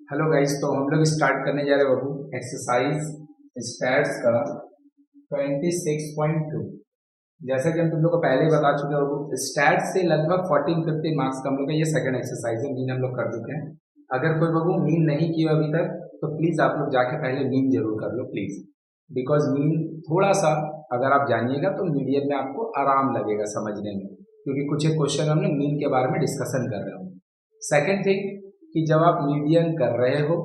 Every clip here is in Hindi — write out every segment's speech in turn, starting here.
हेलो गाइस, तो हम लोग स्टार्ट करने जा रहे हैं बाबू एक्सरसाइज स्टैट्स का 26.2। जैसा कि हम तुम लोग को पहले ही बता चुके हैं बाबू, स्टैट्स से लगभग 14-15 मार्क्स का हम लोग का ये सेकंड एक्सरसाइज है। मीन हम लोग कर चुके हैं। अगर कोई बाबू मीन नहीं किया अभी तक तो प्लीज आप लोग जाके पहले मीन जरूर कर लो प्लीज, बिकॉज मीन थोड़ा सा अगर आप जानिएगा तो मीडियम में आपको आराम लगेगा समझने में, क्योंकि कुछ एक क्वेश्चन हम लोग मीन के बारे में डिस्कशन कर रहे होंगे। सेकेंड थिंग कि जब आप मीडियन कर रहे हो,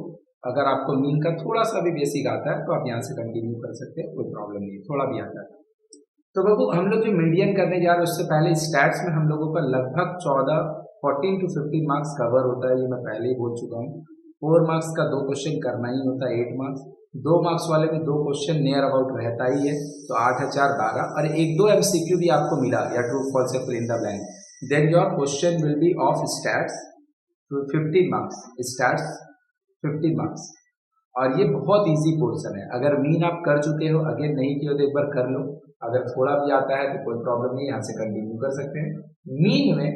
अगर आपको मीन का थोड़ा सा भी बेसिक आता है तो आप यहाँ से कंटिन्यू कर सकते हैं, कोई प्रॉब्लम नहीं है, थोड़ा भी आता है। तो बाबू हम लोग जो मीडियन करने जा रहे हैं उससे पहले स्टैट्स में हम लोगों का लगभग 14 to 15 मार्क्स कवर होता है, ये मैं पहले ही बोल चुका हूँ। 4 मार्क्स का 2 क्वेश्चन करना ही होता है, 8 मार्क्स। 2 मार्क्स वाले में 2 क्वेश्चन नियर अबाउट रहता ही है, तो 8 है 4 12, और 1-2 MCQ भी आपको मिला या ट्रू फॉल्स या fill in the blank. Then your question will be of stats 15 marks, stats 15 marks. और ये बहुत इजी पोर्शन है। अगर मीन आप कर चुके हो, अगेन नहीं किए हो तो एक बार कर लो। अगर थोड़ा भी आता है तो कोई प्रॉब्लम नहीं, यहाँ से कंटिन्यू कर सकते हैं। मीन में,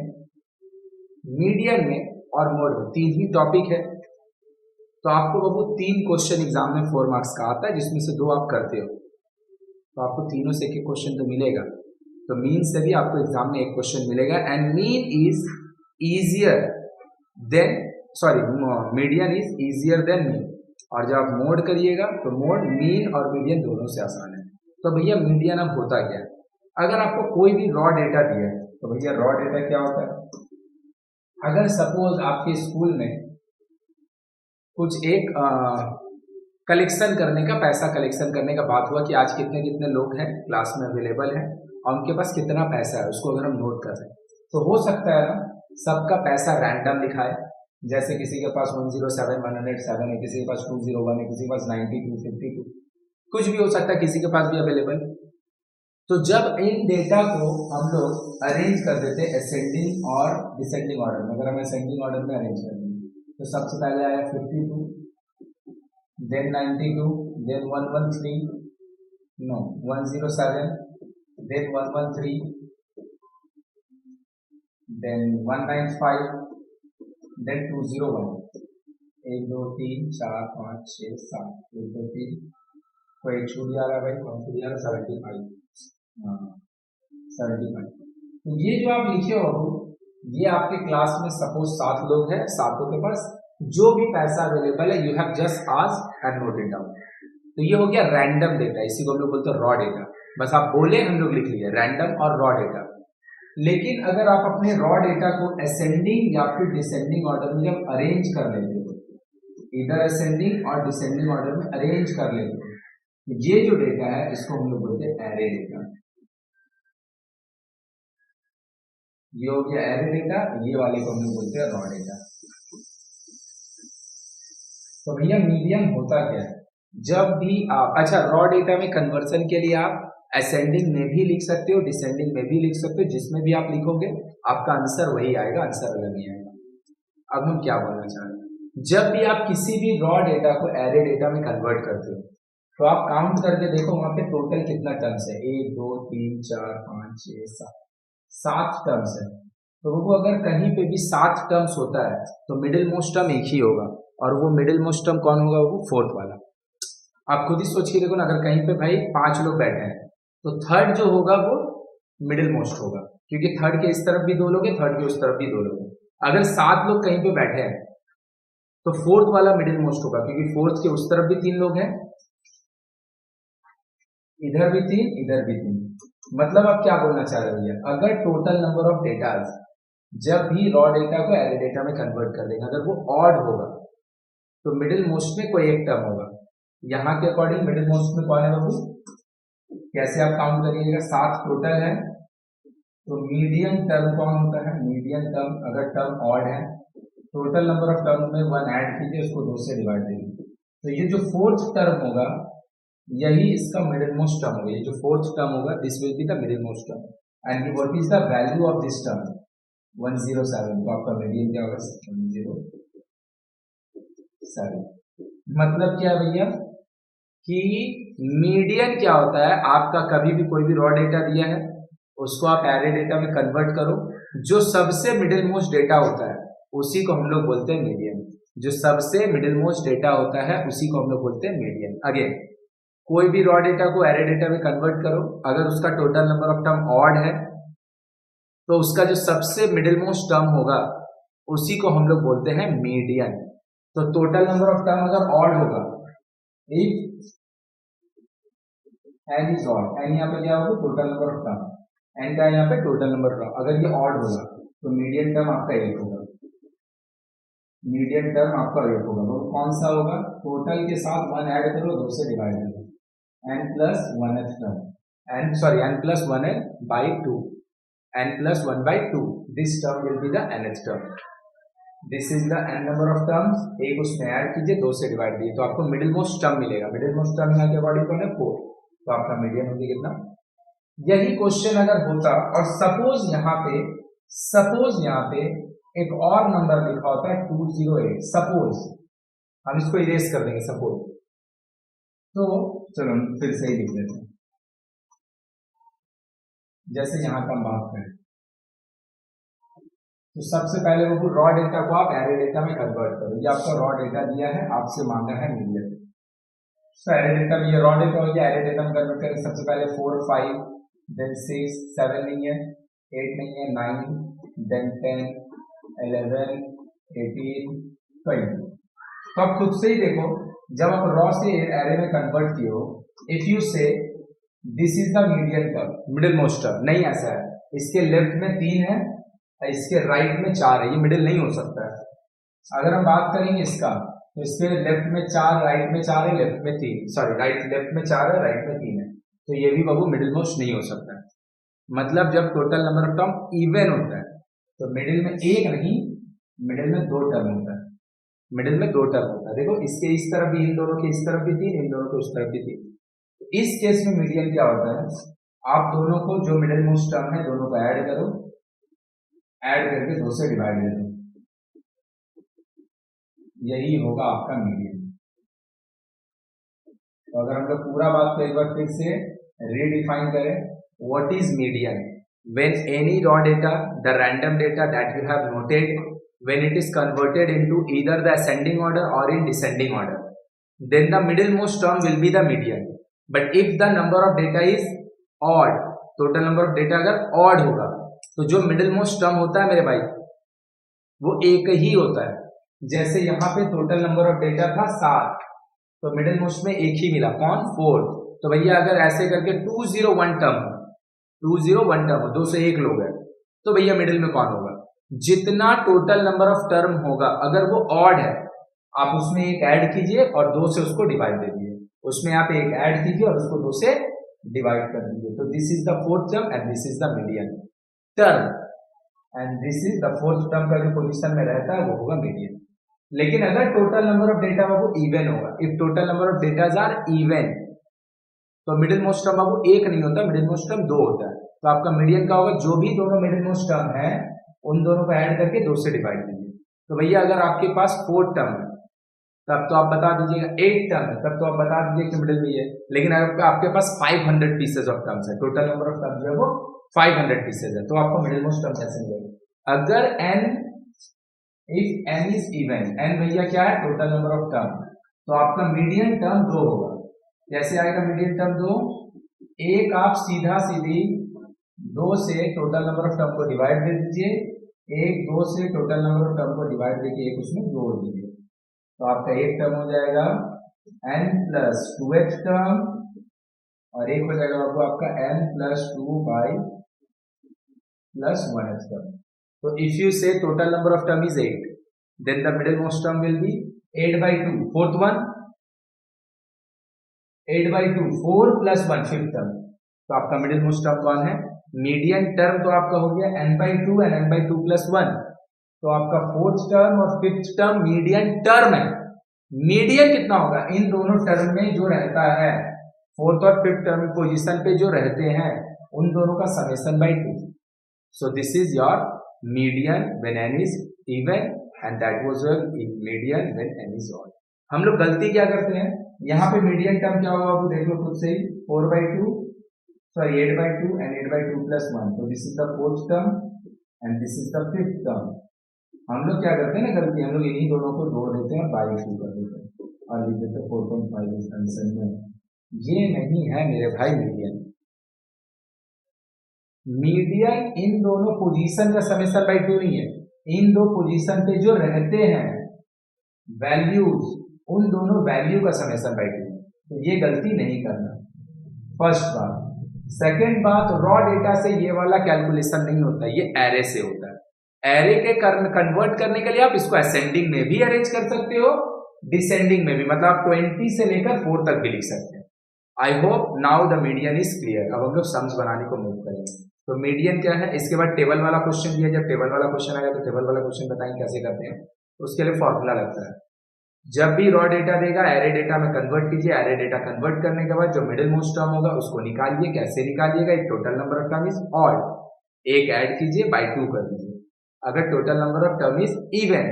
मीडियन में और मोड में 3 ही टॉपिक है। तो आपको बाबू 3 क्वेश्चन एग्जाम में 4 मार्क्स का आता है, जिसमें से 2 आप करते हो, तो आपको तीनों से एक क्वेश्चन तो मिलेगा। तो मीन से भी आपको एग्जाम में एक क्वेश्चन मिलेगा। And mean is easier than, sorry, median is easier than mean. और जब आप मोड करिएगा तो मोड मीन और मीडियन दोनों से आसान है। तो भैया मीडियन अब होता क्या है? अगर आपको कोई भी रॉ डेटा दिया है तो भैया रॉ डेटा क्या होता है? अगर सपोज आपके स्कूल में कुछ एक कलेक्शन करने का, पैसा कलेक्शन करने का बात हुआ कि आज कितने कितने लोग हैं क्लास में अवेलेबल हैं और उनके पास कितना पैसा है, उसको अगर हम नोट कर रहे हैं तो हो सकता है ना सबका पैसा रैंडम लिखा है। जैसे किसी के पास 107 107 है, किसी के पास 201 है, किसी के पास 92 52, कुछ भी हो सकता है, किसी के पास भी अवेलेबल। तो जब इन डेटा को हम लोग अरेंज कर देते हैं असेंडिंग और डिसेंडिंग ऑर्डर में, अगर हम असेंडिंग ऑर्डर में अरेंज कर देंगे तो सबसे पहले आया 52, then 92, then 113, no 107, then 113, then 195, then 201। 1 2 3 4 5 6 7, 1 2 3, कोई छूट जा रहा है भाई, कौन छूट जा रहा है? 75, हाँ 75। तो ये जो आप लिखे हो, ये आपके क्लास में सपोज 7 लोग हैं, सातों के पास जो भी पैसा अवेलेबल है you have just asked and note it down. तो ये हो गया रैंडम डेटा, इसी को हम लोग बोलते हैं रॉ डेटा। बस आप बोले, हम लोग लिख लिए रैंडम और रॉ डेटा। लेकिन अगर आप अपने रॉ डेटा को असेंडिंग या फिर डिसेंडिंग ऑर्डर में जब अरेंज कर लेते हो, इधर असेंडिंग और डिसेंडिंग ऑर्डर में अरेंज कर लेते हो, ये जो डेटा है इसको हम लोग बोलते हैं एरे डेटा। ये हो गया एरे डेटा, ये वाले को हम लोग बोलते हैं रॉ डेटा। तो भैया मीडियन होता क्या है? जब भी आप, अच्छा, रॉ डेटा में कन्वर्सन के लिए आप असेंडिंग में भी लिख सकते हो, डिसेंडिंग में भी लिख सकते हो, जिसमें भी आप लिखोगे आपका आंसर वही आएगा, आंसर अलग नहीं आएगा। अब हम क्या बोलना चाह रहे हैं, जब भी आप किसी भी रॉ डेटा को एरे डेटा में कन्वर्ट करते हो तो आप काउंट करके देखो वहां पे टोटल कितना टर्म्स है। 1 2 3 4 5 6 7, 7 टर्म्स है। तो वो अगर कहीं पे भी 7 टर्म्स होता है तो मिडिल मोस्ट टर्म एक ही होगा, और वो मिडिल मोस्ट टर्म कौन होगा? वो फोर्थ वाला। आप खुद ही सोच के देखो ना, अगर कहीं पे भाई 5 लोग बैठे हैं तो थर्ड जो होगा वो मिडिल मोस्ट होगा, क्योंकि थर्ड के इस तरफ भी 2 लोग हैं, थर्ड के उस तरफ भी 2 लोग हैं। अगर 7 लोग कहीं पे बैठे हैं तो फोर्थ वाला मिडिल मोस्ट होगा, क्योंकि फोर्थ के उस तरफ भी 3 लोग हैं, इधर भी 3, इधर भी 3। मतलब आप क्या बोलना चाह रहे हैं? अगर टोटल नंबर ऑफ डेटा जब भी रॉ डेटा को एरे डेटा में कन्वर्ट कर देंगे, अगर वो ऑड होगा तो मिडिल मोस्ट में कोई एक टर्म होगा। यहाँ के अकॉर्डिंग मिडिल मोस्ट में कौन है बाबू? कैसे आप काउंट करिएगा? 7 टोटल है, तो मीडियन टर्म कौन होता है? मीडियन टर्म अगर टर्म ऑड है, टोटल नंबर ऑफ टर्म में 1 ऐड कीजिए, उसको 2 से डिवाइड कीजिए, तो ये जो फोर्थ टर्म होगा यही इसका मिडिल मोस्ट टर्म होगा। ये जो फोर्थ टर्म होगा this will be the middle most term. And what is the value of this term? 107। तो आपका मीडियन क्या होगा? 107। मतलब क्या भैया कि मीडियन क्या होता है? आपका कभी भी कोई भी रॉ डेटा दिया है उसको आप एरे डेटा में कन्वर्ट करो, जो सबसे मिडिल मोस्ट डेटा होता है उसी को हम लोग बोलते हैं मीडियन। जो सबसे मिडिल मोस्ट डेटा होता है उसी को हम लोग बोलते हैं मीडियन। अगेन, कोई भी रॉ डेटा को एरे डेटा में कन्वर्ट करो, अगर उसका total number of term odd है तो उसका जो सबसे मिडिल मोस्ट टर्म होगा उसी को हम लोग बोलते हैं मीडियन। तो टोटल नंबर ऑफ टर्म अगर ऑड होगा, if N is odd, N यहाँ पे क्या होगा total number of term, N का यहाँ पे टोटल नंबर ऑफ टर्म, अगर ये ऑड होगा तो मीडियन टर्म आपका एक होगा, मीडियन टर्म आपका एक होगा। वो कौन सा होगा, टोटल के साथ वन ऐड करो, दो से डिवाइड करो, N plus one H term, N plus one N by two, n plus 1 by 2, this term will be the nth term, this is the n number of terms, एक उसमें ऐड कीजिए, दो से डिवाइड कीजिए, तो आपको मिडिल मोस्ट टर्म मिलेगा। मिडिल मोस्ट टर्म यहाँ के अकॉर्डिंग तो है 4, तो आपका मीडियन होगी कितना। यही क्वेश्चन अगर होता और सपोज यहाँ पे एक और नंबर लिखा होता है 208, सपोज हम इसको इरेज कर देंगे सपोज, तो चलो फिर से ही लिख लेते हैं। जैसे यहां का हम बात करें तो सबसे पहले वो रॉ डेटा को आप एरे डेटा में कन्वर्ट करो। ये आपका रॉ डेटा दिया है, आपसे मांगा है मीडियन। तो एरे डेटा में ये रॉ डेटा हो गया, एरे डेटा में कन्वर्ट करें। सबसे पहले 4 5 देन 6 7 नहीं है, 8 नहीं है, 9 देन 10 11 18 20। तो आप खुद से ही देखो, जब आप रॉ से एरे में कन्वर्ट किए हो, इफ यू से this is the median term, middle most term, नहीं ऐसा है, इसके लेफ्ट में 3 है, इसके राइट में 4 है, ये मिडिल नहीं हो सकता है। अगर हम बात करेंगे इसका, तो इसके लेफ्ट में 4, राइट में 4 है, लेफ्ट में 3, सॉरी राइट लेफ्ट में 4 है, राइट में 3 है, तो ये भी बाबू मिडिल मोस्ट नहीं हो सकता है। मतलब जब total number of term even होता है तो मिडिल में एक नहीं, मिडिल में 2 टर्म होता है, मिडिल में 2 टर्म होता है। देखो इसके इस तरफ भी, इन दोनों के इस तरफ भी 3, इन दोनों को उस तरफ भी 3। इस केस में मीडियन क्या होता है, आप दोनों को जो मिडिल मोस्ट टर्म है दोनों को ऐड करो, ऐड करके 2 से डिवाइड कर दो, यही होगा आपका मीडियन। तो अगर हम लोग पूरा बात को एक बार फिर से रीडिफाइन करें, what is median? When any raw data, the random data that you have noted, when it is converted into either the ascending order और in descending order, then the middle most term will be the median. But if the number of data is odd, total number of data अगर ऑड होगा तो जो मिडिल मोस्ट टर्म होता है मेरे भाई वो एक ही होता है। जैसे यहाँ पे टोटल नंबर ऑफ डेटा था 7, तो मिडिल मोस्ट में एक ही मिला, कौन, 4। तो भैया अगर ऐसे करके 201 टर्म हो, 2 से 1 लोग है, तो भैया मिडिल में कौन होगा? जितना टोटल नंबर ऑफ टर्म होगा अगर वो ऑड है, आप उसमें एक ऐड कीजिए और 2 से उसको डिवाइड दे दीजिए, उसमें आप एक ऐड कीजिए और उसको 2 से डिवाइड कर दीजिए। तो this is the fourth term and this is the median term, and this is the fourth term का जो पोजीशन में रहता है वो होगा मीडियन। लेकिन अगर टोटल नंबर ऑफ डेटा वो इवन होगा, if total number of datas are even, तो मिडिल मोस्ट टर्म वो एक नहीं होता, मिडिल मोस्ट टर्म 2 होता है। तो आपका मीडियन का होगा जो भी दोनों मिडिल मोस्ट टर्म है उन दोनों को ऐड करके 2 से डिवाइड कीजिए। तो भैया अगर आपके पास 4 टर्म है तब तो आप बता दीजिएगा, 8 टर्म है तब तो आप बता दीजिए कि मिडिल में है। लेकिन अगर आपके पास 500 पीसेज ऑफ टर्म्स है, टोटल नंबर ऑफ टर्म्स जो है वो 500 पीसेज है, तो आपको मिडिल मोस्ट टर्म कैसे मिलेगा? अगर n, if n is even, n भैया क्या है, टोटल नंबर ऑफ टर्म, तो आपका मीडियन टर्म 2 होगा। कैसे आएगा मीडियन टर्म 2? एक आप सीधा सीधी 2 से टोटल नंबर ऑफ टर्म को डिवाइड दे दीजिए, एक 2 से टोटल नंबर ऑफ टर्म को डिवाइड देके एक उसमें जोड़ दीजिए, तो आपका एक टर्म हो जाएगा n प्लस 2h टर्म और एक हो जाएगा बाबू आपका n plus 2 by plus 1h term. तो if you say total number of term is 8, then the middle most term will be 8 by 2, fourth one 8 by 2, 4 plus 1 fifth term. तो आपका मिडिल मोस्ट टर्म कौन है? मीडियन टर्म तो आपका हो गया n by 2 and n by 2 plus 1, तो आपका फोर्थ टर्म और फिफ्थ टर्म मीडियन टर्म है। मीडियन कितना होगा? इन दोनों टर्म में जो रहता है, फोर्थ और फिफ्थ टर्म पोजीशन पे जो रहते हैं उन दोनों का summation by 2। So this is your median when n is even and that was your median when n is odd. हम लोग गलती क्या करते हैं, यहाँ पे मीडियन टर्म क्या होगा आपको देख लो खुद से ही, 4 by 2 sorry 8 by 2 and 8 by 2 plus 1, तो this is the fourth term and this is the fifth term. हम लोग क्या करते हैं ना गलती, हम लोग इन्हीं दोनों को जोड़ देते हैं, बाई 2 कर देते हैं और लिख देते हैं 4.5 इस आंसर में। ये नहीं है मेरे भाई मीडियन। मीडियन इन दोनों पोजीशन का समेशन बाई 2 नहीं है, इन दो पोजीशन पे जो रहते हैं वैल्यूज, उन दोनों वैल्यू का समेशन बाई 2। तो ये गलती नहीं करना, फर्स्ट बात। सेकेंड बात, रॉ डेटा से ये वाला कैलकुलेशन नहीं होता, ये एरे से होता है। एरे के कन्वर्ट करने के लिए आप इसको असेंडिंग में भी अरेंज कर सकते हो, डिसेंडिंग में भी, मतलब आप 20 से लेकर 4 तक भी लिख सकते हैं। I hope now the median is clear. अब हम लोग सम्स बनाने को मूव करेंगे। तो मीडियन क्या है, इसके बाद टेबल वाला क्वेश्चन दिया, जब टेबल वाला क्वेश्चन आएगा तो टेबल वाला क्वेश्चन बताएंगे कैसे करते हैं। उसके लिए फॉर्मूला लगता है, जब भी रॉ डेटा देगा एरे डेटा में कन्वर्ट कीजिए, एरे डेटा कन्वर्ट करने के बाद जो मिडिल मोस्ट टर्म होगा उसको निकालिए। कैसे निकालिएगा, एक total number of term is odd एक ऐड कीजिए, बाई 2 कर दीजिए। अगर total number of term is even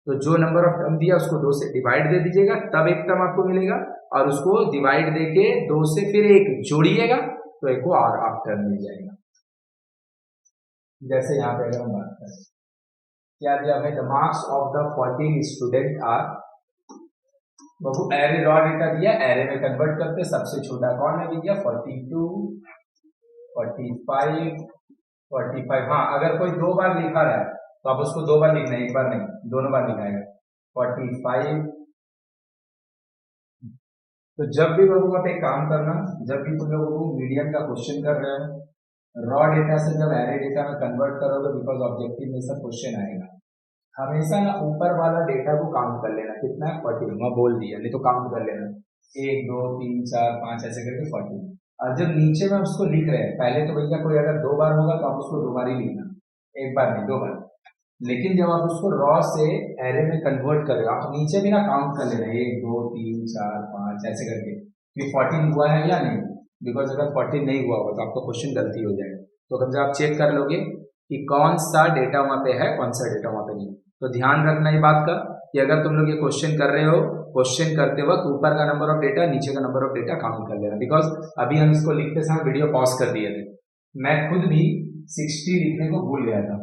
तो जो नंबर ऑफ टर्म दिया उसको 2 से डिवाइड दे दीजिएगा, तब एक टर्म आपको मिलेगा, और उसको डिवाइड देके 2 से फिर एक जोड़िएगा तो एक और आप टर्म मिल जाएगा। जैसे यहाँ पे अगर हम बात करें, क्या दिया है, the marks of the 14 student are, बहु एरे रॉ डेटा दिया, एरे में कन्वर्ट करते, सबसे छोटा कौन है भैया 42, 45, 45। हाँ, अगर कोई 2 बार लिखा रहा है तो आप उसको 2 बार लिखना है, एक बार नहीं, दोनों बार लिखाएगा 45। तो जब भी लोगों का एक काम करना, जब भी तुम लोगों को मीडियन का क्वेश्चन कर रहे हो, रॉ डेटा से जब एरे डेटा में कन्वर्ट करोगे, बिकॉज ऑब्जेक्टिव में सब क्वेश्चन आएगा, हमेशा ना ऊपर वाला डेटा को काउंट कर लेना, कितना है 40, मैं बोल दिया, नहीं तो काउंट कर लेना 1 2 3 4 5 ऐसे करके 40। और जब नीचे में उसको लिख रहे हैं, पहले तो भैया कोई अगर 2 बार होगा तो आप उसको 2 बार ही लिखना, एक बार नहीं 2 बार। लेकिन जब आप उसको रॉ से एरे में कन्वर्ट करेगा, आप नीचे भी ना काउंट कर लेना 1 2 3 4 5 ऐसे करके कि 14 हुआ है या नहीं, बिकॉज अगर 14 नहीं हुआ होगा तो आपका क्वेश्चन गलती हो जाएगा। तो जब आप चेक कर लोगे कि कौन सा डेटा वहां पे है, कौन सा डेटा वहां पे नहीं, तो ध्यान रखना ये बात का कि अगर तुम लोग ये क्वेश्चन कर रहे हो, क्वेश्चन करते वक्त ऊपर का नंबर ऑफ डेटा, नीचे का नंबर ऑफ डेटा काउंट कर लेना। बिकॉज अभी हम इसको लिखते समय वीडियो पॉज कर दिए थे, मैं खुद भी 60 लिखने को भूल गया था,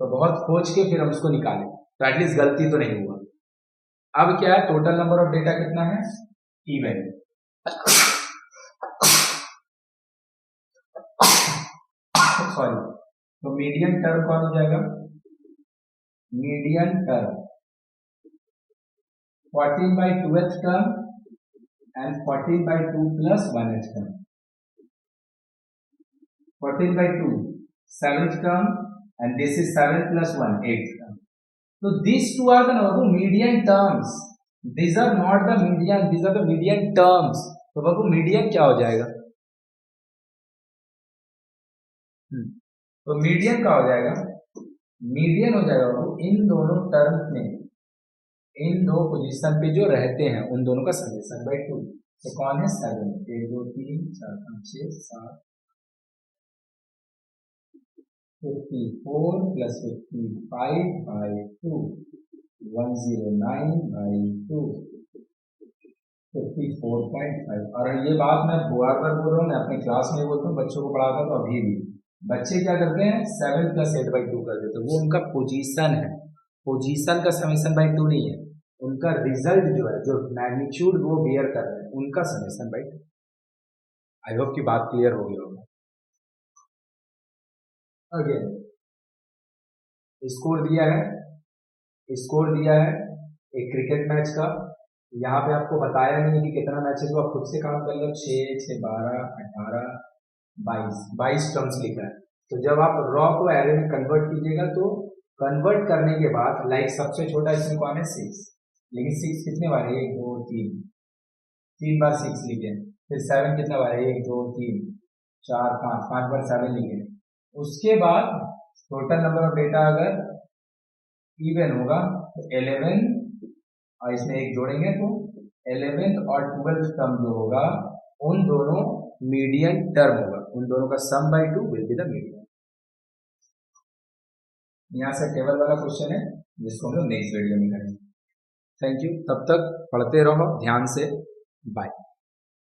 तो बहुत खोज के फिर हम उसको निकाले, तो एटलीस्ट गलती तो नहीं हुआ। अब क्या है, टोटल नंबर ऑफ डेटा कितना है, इवन। सॉरी, तो मीडियन टर्म कौन हो जाएगा, median term 14/2th term and 14/2 plus 1th term. 14/2 7th term and this is 7 plus 1 8th term. So these two are the median terms. These are not the median, these are the median terms. तो बाबू मीडियन क्या हो जाएगा, तो मीडियन क्या हो जाएगा, मीडियन हो जाएगा बाबू इन दोनों टर्म में, इन दो पोजीशन पे जो रहते हैं उन दोनों का समेशन बाई 2। तो कौन है 7, 1 2 3 4 5 6 7 54 plus 55/2 109/2 54.5। और ये बात मैं बार बार बोल रहा हूँ, मैं अपने क्लास में बोलता हूँ, बच्चों को पढ़ाता हूँ, तो अभी भी बच्चे क्या करते हैं 7 + 8/2 कर देते हैं, वो उनका पोजीशन है, पोजीशन का समेशन बाई 2 नहीं है, उनका रिजल्ट जो है, जो मैग्नीट्यूड वो बियर कर रहे हैं उनका समेशन बाई 2। आई होप की बात क्लियर हो गई होगा। अगेन स्कोर दिया है, स्कोर दिया है एक क्रिकेट मैच का, यहाँ पे आपको बताया नहीं कि कितना मैचेस हुआ, खुद से काउंट कर लो, 6 6 12 18 22 टर्म्स लिखा है। तो जब आप रॉ को एरे में कन्वर्ट कीजिएगा, तो कन्वर्ट करने के बाद लाइक सबसे छोटा इसमें कौन है 6, लेकिन 6 कितने बार है 1 2 3 बार 6 लिखे, फिर 7 कितने बार है 1 2 3 4 5 बार 7 लिखे। उसके बाद टोटल नंबर ऑफ डेटा अगर इवन होगा तो 11 और इसमें एक जोड़ेंगे तो 11th और 12th टर्म जो होगा उन दोनों मीडियन टर्म होगा, उन दोनों का sum by 2 will be the median. यहाँ से टेबल वाला क्वेश्चन है जिसको हम लोग नेक्स्ट वीडियो में करेंगे। थैंक यू, तब तक पढ़ते रहो ध्यान से, बाय।